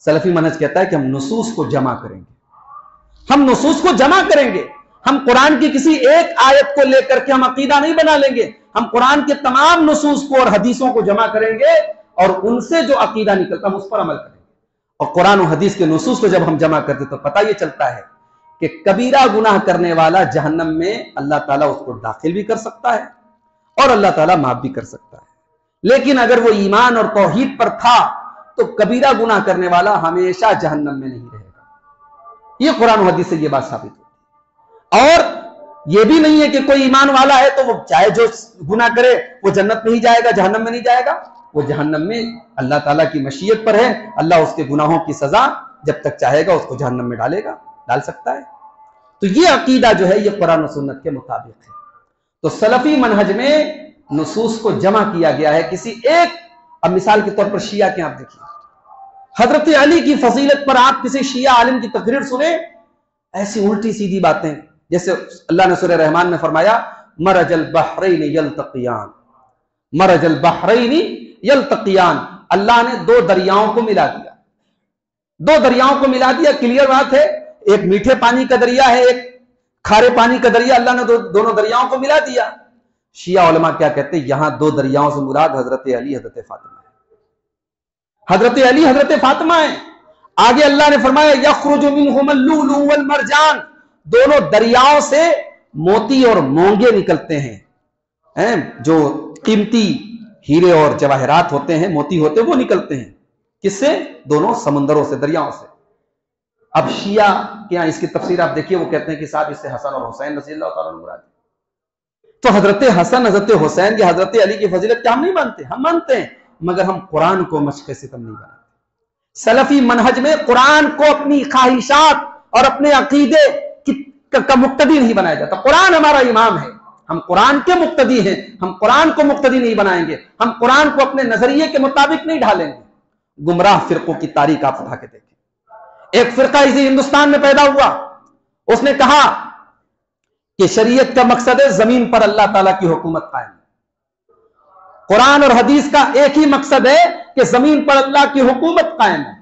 سلفی منہج کہتا ہے کہ ہم نصوص کو جمع کریں گے، ہم نصوص کو جمع کریں گے، ہم قرآن کی کسی ایک آیت کو لے کر کے ہم عقیدہ نہیں بنا لیں گے، ہم قرآن کے تمام نصوص کو اور حدیثوں کو جمع کریں گے اور ان سے جو عقیدہ نکلتا ہم اس پر عمل کریں گے. اور قرآن و حدیث کے نصوص کو جب ہم جمع کرتے تو پتہ یہ چلتا ہے کہ کبیرہ گناہ کرنے والا جہنم میں اللہ تعالیٰ اس کو داخل بھی کر سکتا ہے اور اللہ تعالیٰ معاف بھی کر سکتا ہے، لیکن اگر وہ ایمان اور توحید پر تھا تو کبیرہ گناہ کرنے والا ہمیشہ جہنم میں نہیں رہے گا. یہ قرآن و حدیث سے یہ بات ثابت ہوتی ہے. اور یہ بھی نہیں ہے کہ کوئی ایمان والا ہے تو وہ چاہے جو گناہ کرے وہ جنت میں ہی جائے گا، جہنم میں نہیں جائے گا. وہ جہنم میں اللہ تعالیٰ کی مشیت پر ہے، اللہ اس کے گناہوں کی سزا جب تک چاہے گا اس کو جہنم میں ڈالے گا، ڈال سکتا ہے. تو یہ عقیدہ جو ہے یہ قرآن و سنت کے مطابق ہے. تو سلفی منہج میں نصوص کو جمع کیا گیا ہے کسی ایک. اب مثال کے طور پر شیعہ کے آپ دیکھیے، حضرت علی کی فضیلت پر آپ کسی شیعہ عالم کی تقریر سنیں، ایسی الٹی سیدھی باتیں، جیسے اللہ نے سورہ رحمان میں فرمایا مرج البحرین یلتقیان، مرج البحرین یلتقیان، اللہ نے دو دریاؤں کو ملا دیا، دو دریاؤں کو ملا دیا. کلیئر بات ہے، ایک میٹھے پانی کا دریا ہے، ایک کھارے پانی کا دریا، اللہ نے دونوں دریاؤں کو ملا دیا. شیعہ علماء کیا کہتے ہیں؟ یہاں دو دریاؤں سے مراد حضرت علی حضرت فاطمہ ہے، حضرت علی حضرت فاطمہ ہے. آگے اللہ نے فرمایا یخرج منہم اللؤلؤ والمرجان، دونوں دریاؤں سے موتی اور مونگے نکلتے ہیں، جو قیمتی ہیرے اور جواہرات ہوتے ہیں، موتی ہوتے ہیں، وہ نکلتے ہیں. کس سے؟ دونوں سمندروں سے، دریاؤں سے. اب شیعہ کے یہاں اس کی تفسیر آپ دیکھیے، وہ کہتے ہیں کہ صاحب اس سے حسن اور حسین رضی اللہ تعالیٰ عنہ مراد ہے. تو حضرت حسن حضرت حسین یا حضرت علی کی فضیلت کیا ہم نہیں مانتے؟ ہم مانتے ہیں، مگر ہم قرآن کو مشق ستم نہیں بناتے. سلفی منہج میں قرآن کو اپنی خواہشات اور اپنے عقیدے کا مقتدی نہیں بنایا جاتا. قرآن ہمارا امام ہے، ہم قرآن کے مقتدی ہیں، ہم قرآن کو مقتدی نہیں بنائیں گے، ہم قرآن کو اپنے نظریے کے مطابق نہیں ڈھالیں گے. گمراہ فرقوں کی تاریخ آپ اٹھا کے دیکھیں. ایک فرقہ اسی ہندوستان میں پیدا ہوا، اس نے کہا کہ شریعت کا مقصد ہے زمین پر اللہ تعالیٰ کی حکومت قائم. قرآن اور حدیث کا ایک ہی مقصد ہے کہ زمین پر اللہ کی حکومت قائم ہے.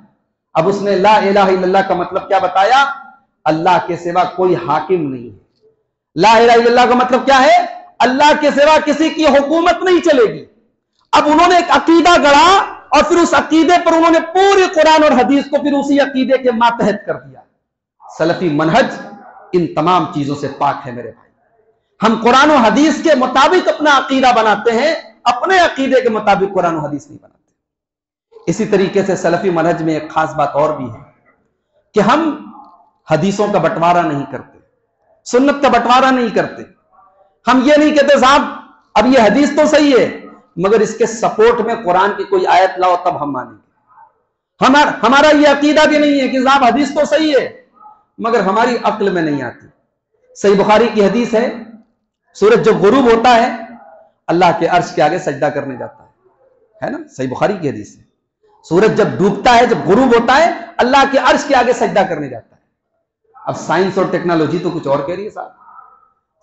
اب اس نے لا الہ الا اللہ کا مطلب کیا بتایا؟ اللہ کے سوا کوئی حاکم نہیں ہے. لا الہ الا اللہ کا مطلب کیا ہے؟ اللہ کے سوا کسی کی حکومت نہیں چلے گی. اب انہوں نے ایک عقیدہ گڑھا اور پھر اس عقیدے پر انہوں نے پوری قرآن اور حدیث کو پھر اسی عقیدے کے ماتحت کر دیا. سلفی منہج ان تمام چیزوں سے پاک ہے میرے بھائی. ہم قرآن و حدیث کے مطابق اپنا عقیدہ بناتے ہیں، اپنے عقیدے کے مطابق قرآن و حدیث نہیں بناتے. اسی طریقے سے سلفی منہج میں ایک خاص بات اور بھی ہے کہ ہم حدیثوں کا بٹوارا نہیں کرتے، سنت کا بٹوارا نہیں کرتے. ہم یہ نہیں کہتے صاحب اب یہ حدیث تو صحیح ہے مگر اس کے سپورٹ میں قرآن کی کوئی آیت لاؤ تب ہم مانیں گے. ہمارا یہ عقیدہ بھی نہیں ہے کہ صاحب حدیث تو صحیح ہے مگر ہماری عقل میں نہیں آتی. صحیح بخاری کی حدیث ہے، سورج جب غروب ہوتا ہے اللہ کے عرش کے آگے سجدہ کرنے جاتا ہے نا، صحیح بخاری کی حدیث ہے. سورج جب ڈوبتا ہے، جب غروب ہوتا ہے، اللہ کے عرش کے آگے سجدہ کرنے جاتا ہے. اب سائنس اور ٹیکنالوجی تو کچھ اور کہہ رہی ہے صاحب.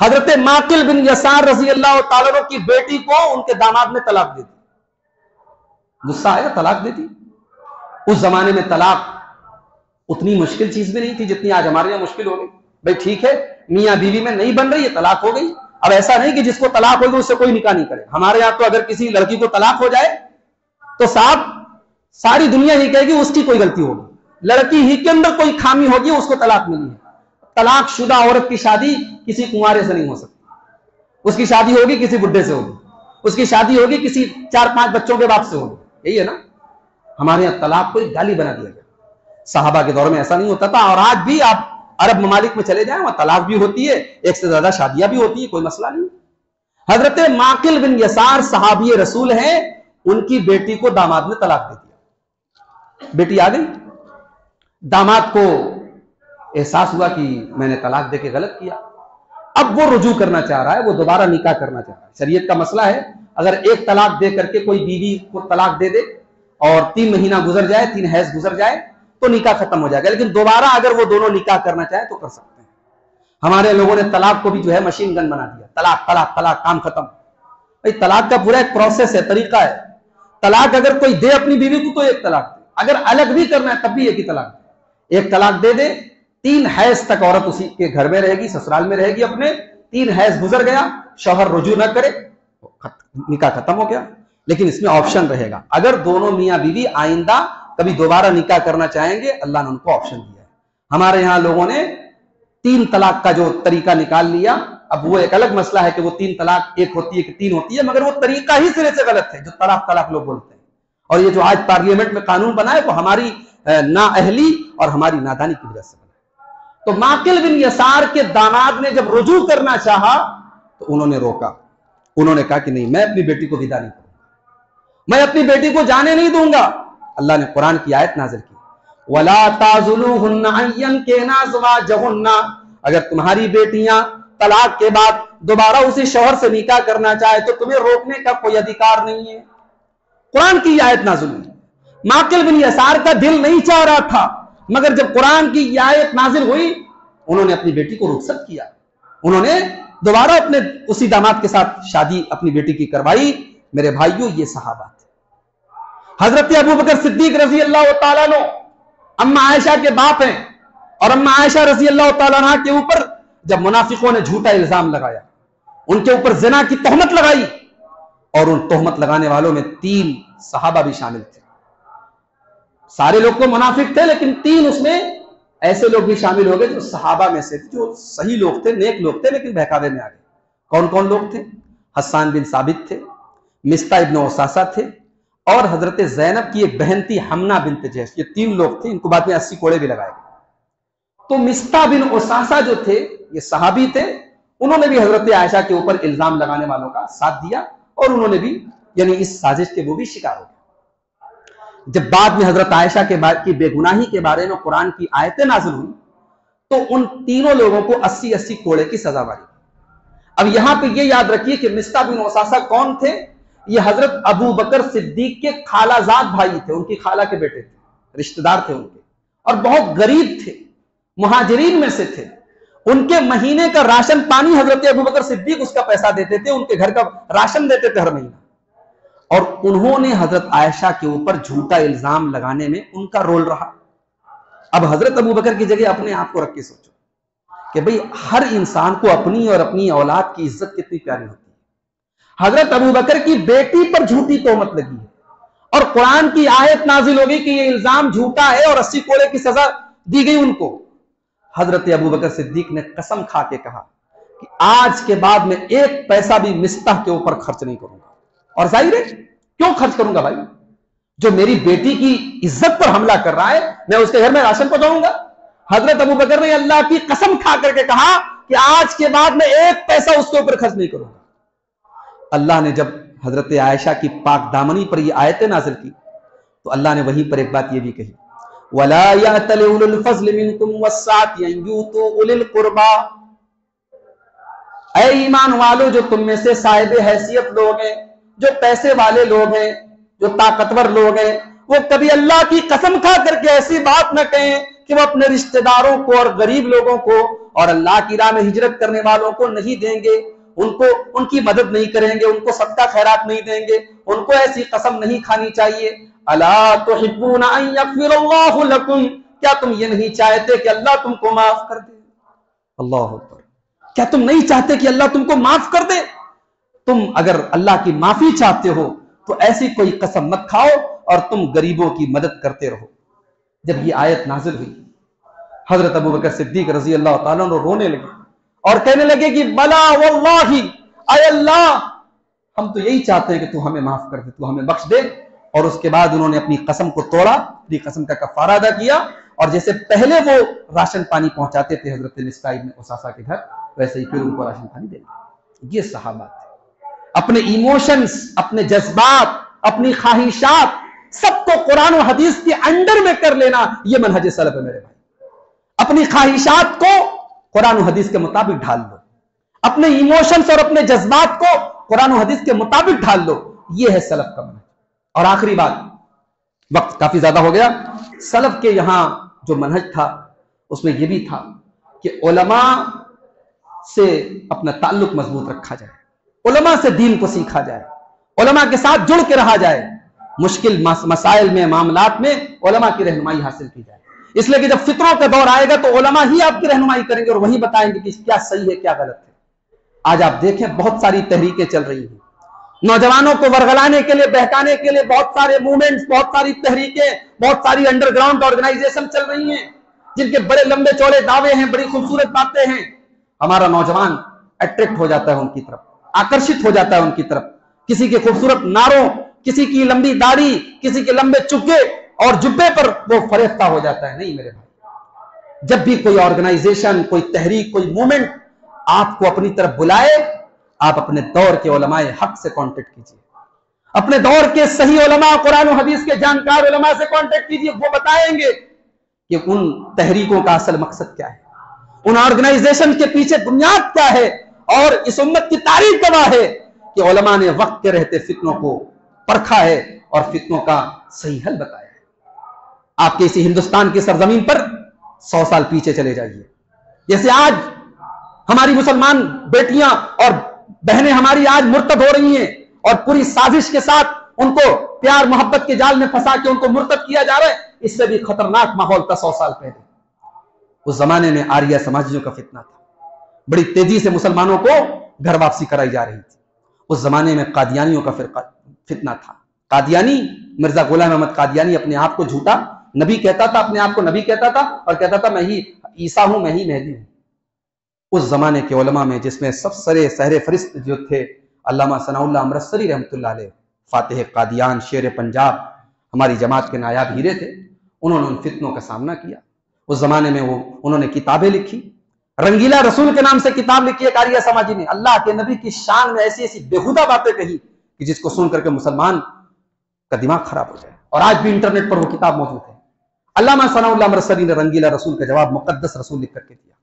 حضرت ماقل بن یسار رضی اللہ تعالیٰ عنہ کی بیٹی کو ان کے داماد نے طلاق دے دی. غصہ آیا, طلاق دے دی. اس زمانے میں طلاق اتنی مشکل چیز بھی نہیں تھی جتنی آج ہمارے یہاں مشکل ہو گئی. بھائی ٹھیک ہے, میاں بیوی میں نہیں بن رہی ہے, طلاق ہو گئی. اب ایسا نہیں کہ جس کو طلاق ہوگی اس سے کوئی نکاح نہیں کرے. ہمارے یہاں تو اگر کسی لڑکی کو طلاق ہو جائے تو صاحب ساری دنیا ہی کہے گی اس کی کوئی غلطی ہوگی, لڑکی ہی کے اندر کوئی خامی ہوگی, اس کو طلاق ملی ہے. طلاق شدہ عورت کی شادی کسی کنوارے سے نہیں ہو سکتی. اس کی شادی ہوگی کسی بڈھے سے ہوگی, اس کی شادی ہوگی کسی 4-5 بچوں کے باپ سے ہوگی. یہی ہے نا. ہمارے یہاں طلاق کو ایک گالی بنا دیا گیا. صحابہ کے دور میں ایسا نہیں ہوتا تھا, اور آج بھی آپ عرب ممالک میں چلے جائیں وہاں طلاق بھی ہوتی ہے, ایک سے زیادہ شادیاں بھی ہوتی ہیں, کوئی مسئلہ نہیں. حضرت ماقل بن یسار صحابی رسول ہیں, ان کی بیٹی کو داماد نے طلاق دے دیا. بیٹی آ گئی, داماد کو احساس ہوا کہ میں نے طلاق دے کے غلط کیا. اب وہ رجوع کرنا چاہ رہا ہے, وہ دوبارہ نکاح کرنا چاہ رہا ہے. شریعت کا مسئلہ ہے, اگر ایک طلاق دے کر کے کوئی بیوی کو طلاق دے دے اور 3 مہینہ گزر جائے, 3 حیض گزر جائے تو نکاح ختم ہو جائے گا. لیکن دوبارہ اگر وہ دونوں نکاح کرنا چاہیں تو کر سکتے ہیں. ہمارے لوگوں نے طلاق کو بھی جو ہے مشین گن بنا دیا. طلاق طلاق طلاق, کام ختم. بھائی طلاق کا پورا ایک پروسیس ہے, طریقہ ہے. طلاق اگر کوئی دے اپنی بیوی کو تو ایک طلاق دے, اگر الگ بھی کرنا ہے تب بھی ایک ہی طلاق دے. ایک طلاق دے دے, 3 حیض تک عورت اسی کے گھر میں رہے گی, سسرال میں رہے گی اپنے. 3 حیض گزر گیا, شوہر رجوع نہ کرے, نکاح ختم ہو گیا. لیکن اس میں آپشن رہے گا, اگر دونوں میاں بیوی آئندہ کبھی دوبارہ نکاح کرنا چاہیں گے, اللہ نے ان کو آپشن دیا ہے. ہمارے یہاں لوگوں نے 3 طلاق کا جو طریقہ نکال لیا. اب وہ ایک الگ مسئلہ ہے کہ وہ 3 طلاق ایک ہوتی ہے کہ 3 ہوتی ہے, مگر وہ طریقہ ہی سرے سے غلط ہے جو طلاق طلاق لوگ بولتے ہیں. اور یہ جو آج پارلیمنٹ میں قانون بنا ہے وہ ہماری نااہلی اور ہماری نادانی کی وجہ سے بنا. تو ماقل بن یسار کے داماد نے جب رجوع کرنا چاہا تو انہوں نے روکا. انہوں نے کہا کہ نہیں, میں اپنی بیٹی کو ودا نہیں کروں گا, میں اپنی بیٹی کو جانے نہیں دوں گا. اللہ نے قرآن کی آیت نازل کی, وَلَا تَعْزُلُوهُنَّ أَن يَنكِحْنَ أَزْوَاجَهُنَّ, اگر تمہاری بیٹیاں طلاق کے بعد دوبارہ اسی شوہر سے نکاح کرنا چاہے تو تمہیں روکنے کا کوئی ادھیکار نہیں ہے. قرآن کی آیت نازل ہوئی. ماقل بن یسار کا دل نہیں چاہ رہا تھا, مگر جب قرآن کی آیت نازل ہوئی انہوں نے اپنی بیٹی کو رخصت کیا. انہوں نے دوبارہ اپنے اسی داماد کے ساتھ شادی اپنی بیٹی کی کروائی. میرے بھائیوں, یہ صحابہ تھے. حضرت ابوبکر صدیق رضی اللہ تعالیٰ عنہ اما عائشہ کے باپ ہیں, اور اما عائشہ رضی اللہ تعالیٰ عنہ کے اوپر جب منافقوں نے جھوٹا الزام لگایا, ان کے اوپر زنا کی تہمت لگائی, اور ان تہمت لگانے والوں میں 3 صحابہ بھی شامل تھے. سارے لوگ تو منافق تھے, لیکن 3 اس میں ایسے لوگ بھی شامل ہو گئے جو صحابہ میں سے تھے, جو صحیح لوگ تھے, نیک لوگ تھے, لیکن بہکاوے میں آ گئے. کون کون لوگ تھے؟ حسان بن ثابت تھے, مصطح ابن اساسہ تھے, اور حضرت زینب کی ایک بہن تھی حمنہ بنت جیش. یہ 3 لوگ تھے. ان کو بعد میں 80 کوڑے بھی لگائے گئے. تو مصطح بن اساسہ جو تھے یہ صحابی تھے, انہوں نے بھی حضرت عائشہ کے اوپر الزام لگانے والوں کا ساتھ دیا, اور انہوں نے بھی یعنی اس سازش کے وہ بھی شکار ہو گئے. جب بعد میں حضرت عائشہ کی بے گناہی کے بارے میں قرآن کی آیتیں نازل ہوئی تو ان تینوں لوگوں کو 80 کوڑے کی سزا ماری. اب یہاں پہ یہ یاد رکھیے کہ مصطح بن اساسہ کون تھے؟ یہ حضرت ابو بکر صدیق کے خالہ زاد بھائی تھے, ان کی خالہ کے بیٹے تھے, رشتہ دار تھے ان کے, اور بہت غریب تھے, مہاجرین میں سے تھے. ان کے مہینے کا راشن پانی حضرت ابو بکر صدیق اس کا پیسہ دیتے تھے, ان کے گھر کا راشن دیتے تھے ہر مہینہ. اور انہوں نے حضرت عائشہ کے اوپر جھوٹا الزام لگانے میں ان کا رول رہا. اب حضرت ابو بکر کی جگہ اپنے آپ کو رکھ کے سوچو کہ بھئی ہر انسان کو اپنی اور اپنی اولاد کی عزت کتنی پیاری ہوتی ہے. حضرت ابو بکر کی بیٹی پر جھوٹی تہمت لگی ہے, اور قرآن کی آیت نازل ہوگی کہ یہ الزام جھوٹا ہے, اور 80 کوڑے کی سزا دی گئی ان کو. حضرت ابو بکر صدیق نے قسم کھا کے کہا کہ آج کے بعد میں 1 پیسہ بھی مصطح کے اوپر خرچ نہیں کروں گا. اور ظاہر ہے کیوں خرچ کروں گا بھائی؟ جو میری بیٹی کی عزت پر حملہ کر رہا ہے, میں اس کے گھر میں راشن پہنچاؤں گا؟ حضرت ابو بکر نے اللہ کی قسم کھا کر کے کہا کہ آج کے بعد میں 1 پیسہ اس کے اوپر خرچ نہیں کروں گا. اللہ نے جب حضرت عائشہ کی پاک دامنی پر یہ آیتیں نازل کی تو اللہ نے وہیں پر ایک بات یہ بھی کہی, وَلَا يَأْتَلِ أُولُو الْفَضْلِ مِنْكُمْ وَالسَّعَةِ أَن يُؤْتُوا أُولِي الْقُرْبَى, اے ایمان والو جو تم میں سے صاحب حیثیت لوگ ہیں, جو پیسے والے لوگ ہیں, جو طاقتور لوگ ہیں, وہ کبھی اللہ کی قسم کھا کر کے ایسی بات نہ کہیں کہ وہ اپنے رشتہ داروں کو اور غریب لوگوں کو اور اللہ کی راہ میں ہجرت کرنے والوں کو نہیں دیں گے، ان کی مدد نہیں کریں گے، ان کو صدقہ خیرات نہیں دیں گے، ان کو ایسی قسم نہیں کھانی چاہیے۔ الا تحبون ان یغفر اللہ لکم، کیا تم یہ نہیں چاہتے کہ اللہ تم کو معاف کر دے؟ اللہ اکبر، کیا تم نہیں چاہتے کہ اللہ تم کو معاف کر دے؟ تم اگر اللہ کی معافی چاہتے ہو تو ایسی کوئی قسم مت کھاؤ اور تم غریبوں کی مدد کرتے رہو۔ جب یہ آیت نازل ہوئی، حضرت ابوبکر صدیق رضی اللہ تعالیٰ عنہ رونے لگے اور کہنے لگے کہ بلا واللہ، اے اللہ ہم تو یہی چاہتے ہیں کہ تو ہمیں معاف کر دے، تو ہمیں بخش دے۔ اور اس کے بعد انہوں نے اپنی قسم کو توڑا، اپنی قسم کا کفارہ ادا کیا، اور جیسے پہلے وہ راشن پانی پہنچاتے تھے حضرت مصطح ابن اساسہ کے گھر، ویسے ہی پھر ان کو راشن پانی دے دیا۔ یہ صحابہ تھے، اپنے ایموشنز، اپنے جذبات، اپنی خواہشات سب کو قرآن و حدیث کے انڈر میں کر لینا، یہ منہج سلف ہے میرے بھائی۔ اپنی خواہشات کو قرآن و حدیث کے مطابق ڈھال لو، اپنے ایموشنز اور اپنے جذبات کو قرآن و حدیث کے مطابق ڈھال لو، یہ ہے سلف کا منہج۔ اور آخری بات، وقت کافی زیادہ ہو گیا، سلف کے یہاں جو منہج تھا اس میں یہ بھی تھا کہ علماء سے اپنا تعلق مضبوط رکھا جائے، علماء سے دین کو سیکھا جائے، علماء کے ساتھ جڑ کے رہا جائے، مشکل مسائل میں، معاملات میں علماء کی رہنمائی حاصل کی جائے۔ اس لیے کہ جب فتنوں کا دور آئے گا تو علماء ہی آپ کی رہنمائی کریں گے اور وہی بتائیں گے کہ کیا صحیح ہے کیا غلط ہے۔ آج آپ دیکھیں بہت ساری تحریکیں چل رہی ہیں، نوجوانوں کو ورغلانے کے لیے، بہکانے کے لیے بہت سارے موومنٹس، بہت ساری تحریکیں، بہت ساری انڈر گراؤنڈ آرگنائزیشن چل رہی ہیں جن کے بڑے لمبے چوڑے دعوے ہیں، بڑی خوبصورت باتیں ہیں۔ ہمارا نوجوان اٹریکٹ ہو جاتا ہے ان کی طرف، آکرشت ہو جاتا ہے ان کی طرف، کسی کے خوبصورت نعروں، کسی کی لمبی داڑھی، کسی کے لمبے چگے اور جبے پر وہ فریفتہ ہو جاتا ہے۔ نہیں میرے بھائی، جب بھی کوئی آرگنائزیشن، کوئی تحریک، کوئی موومنٹ آپ کو اپنی طرف بلائے، آپ اپنے دور کے علماء حق سے کانٹیکٹ کیجئے، اپنے دور کے صحیح علماء، قرآن و حدیث کے جانکار علماء سے کانٹیکٹ کیجئے، وہ بتائیں گے کہ ان تحریکوں کا اصل مقصد کیا ہے، ان آرگنائزیشن کے پیچھے بنیاد کیا ہے۔ اور اس امت کی تاریخ گواہ ہے کہ علماء نے وقت کے رہتے فتنوں کو پرکھا ہے اور فتنوں کا صحیح حل بتایا ہے۔ آپ کے اسی ہندوستان کی سرزمین پر 100 سال پیچھے چلے جائیے، جیسے آج ہماری مسلمان بیٹیاں اور بہنیں ہماری آج مرتد ہو رہی ہیں اور پوری سازش کے ساتھ ان کو پیار محبت کے جال میں پھنسا کے ان کو مرتد کیا جا رہا ہے، اس سے بھی خطرناک ماحول تھا 100 سال پہلے۔ اس زمانے میں آریہ سماجیوں کا فتنہ تھا، بڑی تیزی سے مسلمانوں کو گھر واپسی کرائی جا رہی تھی۔ اس زمانے میں قادیانیوں کا فتنہ تھا۔ قادیانی، مرزا غلام احمد قادیانی اپنے آپ کو جھوٹا نبی کہتا تھا، اپنے آپ کو نبی کہتا تھا اور کہتا تھا میں ہی عیسیٰ ہوں، میں ہی مہدی ہوں۔ اس زمانے کے علماء میں جس میں سب سہر فہرست جو تھے علامہ ثناء اللہ امرتسری رحمۃ اللہ علیہ، فاتح قادیان، شیر پنجاب، ہماری جماعت کے نایاب ہیرے تھے، انہوں نے ان فتنوں کا سامنا کیا۔ اس زمانے میں انہوں نے کتابیں لکھی، رنگیلا رسول کے نام سے کتاب لکھی ہے آریہ سماجی نے، اللہ کے نبی کی شان میں ایسی ایسی بےہودہ باتیں کہی کہ جس کو سن کر کے مسلمان کا دماغ خراب ہو جائے، اور آج بھی انٹرنیٹ پر وہ کتاب موجود ہے۔ علامہ ثناء اللہ امرتسری نے رنگیلا رسول کا جواب مقدس رسول لکھ کر کے دیا۔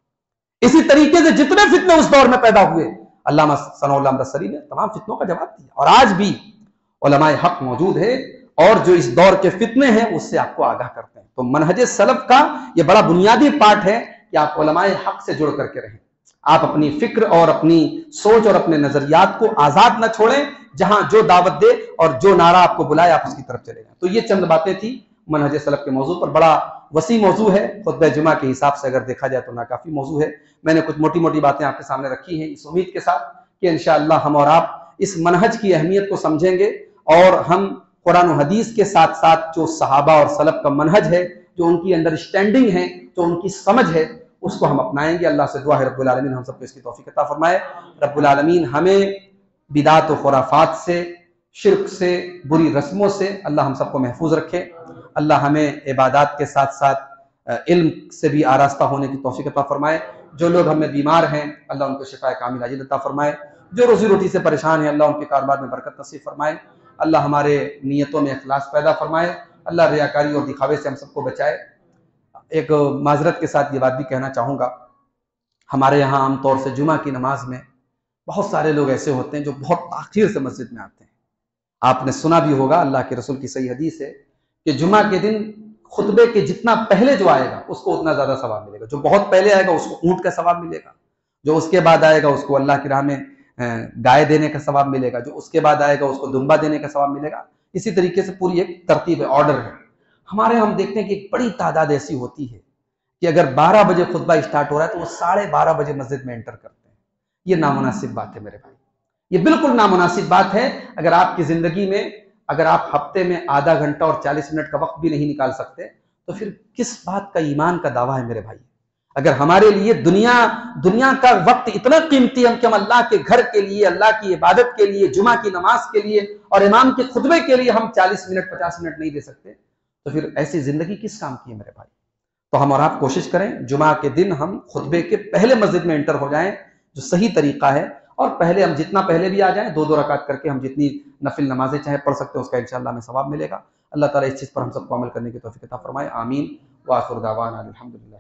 اسی طریقے سے جتنے فتنے اس دور میں پیدا ہوئے، علامہ ثناء اللہ امرتسری نے تمام فتنوں کا جواب دیا، اور آج بھی علماء حق موجود ہے اور جو اس دور کے فتنے ہیں اس سے آپ کو آگاہ کرتے ہیں۔ تو منہج سلف کا یہ بڑا بنیادی پارٹ ہے کہ آپ علماء حق سے جڑ کر کے رہیں، آپ اپنی فکر اور اپنی سوچ اور اپنے نظریات کو آزاد نہ چھوڑیں، جہاں جو دعوت دے اور جو نعرہ آپ کو بلائے آپ اس کی طرف چلے جائیں۔ تو یہ چند باتیں تھی منہج سلف کے موضوع پر، بڑا وسیع موضوع ہے، خطبہ جمعہ کے حساب سے اگر دیکھا جائے تو ناکافی موضوع ہے۔ میں نے کچھ موٹی موٹی باتیں آپ کے سامنے رکھی ہیں اس امید کے ساتھ کہ انشاءاللہ ہم اور آپ اس منہج کی اہمیت کو سمجھیں گے، اور ہم قرآن و حدیث کے ساتھ ساتھ جو صحابہ اور سلف کا منہج ہے، جو ان کی انڈرسٹینڈنگ ہے، جو ان کی سمجھ ہے، اس کو ہم اپنائیں گے۔ اللہ سے دعا ہے رب العالمین ہم سب کو اس کی توفیق عطا فرمائے۔ رب العالمین ہمیں بدعت و خرافات سے، شرک سے، بری رسموں سے اللہ ہم سب کو محفوظ رکھے۔ اللہ ہمیں عبادات کے ساتھ ساتھ علم سے بھی آراستہ ہونے کی توفیق عطا فرمائے۔ جو لوگ ہمیں بیمار ہیں اللہ ان کو شفاء کامل عاجل عطا فرمائے، جو روزی روٹی سے پریشان ہیں اللہ ان کے کاروبار میں برکت نصیب فرمائے، اللہ ہمارے نیتوں میں اخلاص پیدا فرمائے، اللہ ریاکاری اور دکھاوے سے ہم سب کو بچائے۔ ایک معذرت کے ساتھ یہ بات بھی کہنا چاہوں گا، ہمارے یہاں عام طور سے جمعہ کی نماز میں بہت سارے لوگ ایسے ہوتے ہیں جو بہت تاخیر سے مسجد میں آتے ہیں۔ آپ نے سنا بھی ہوگا، اللہ کے رسول کی صحیح حدیث ہے کہ جمعہ کے دن خطبے کے جتنا پہلے جو آئے گا اس کو اتنا زیادہ ثواب ملے گا، جو بہت پہلے آئے گا اس کو اونٹ کا ثواب ملے گا، جو اس کے بعد آئے گا اس کو اللہ کی راہ میں گائے دینے کا ثواب ملے گا، جو اس کے بعد آئے گا اس کو دمبا دینے کا ثواب ملے گا۔ اسی طریقے سے پوری ایک ترتیب ہے، آرڈر ہے۔ ہمارے ہم دیکھتے ہیں کہ ایک بڑی تعداد ایسی ہوتی ہے کہ اگر 12 بجے خطبہ اسٹارٹ ہو رہا ہے تو وہ 12:30 بجے مسجد میں انٹر کرتے ہیں۔ یہ نامناسب بات ہے میرے بھائی، یہ بالکل نامناسب بات ہے۔ اگر آپ کی زندگی میں اگر آپ ہفتے میں آدھا گھنٹہ اور 40 منٹ کا وقت بھی نہیں نکال سکتے تو پھر کس بات کا ایمان کا دعویٰ ہے میرے بھائی؟ اگر ہمارے لیے دنیا کا وقت اتنا قیمتی ہے کہ ہم اللہ کے گھر کے لیے، اللہ کی عبادت کے لیے، جمعہ کی نماز کے لیے اور امام کے خطبے کے لیے ہم 40 منٹ 50 منٹ نہیں دے سکتے تو پھر ایسی زندگی کس کام کی ہے میرے بھائی؟ تو ہم اور آپ کوشش کریں جمعہ کے دن ہم خطبے کے پہلے مسجد میں انٹر ہو جائیں، جو صحیح طریقہ ہے، اور پہلے ہم جتنا پہلے بھی آ جائیں، 2 رکعت کر کے ہم جتنی نفل نمازیں چاہے پڑھ سکتے ہیں اس کا انشاءاللہ ہمیں ثواب ملے گا۔ اللہ تعالیٰ اس چیز پر ہم سب کو عمل کرنے کی توفیق عطا فرمائے، آمین۔ وآخر دعوانا الحمدللہ۔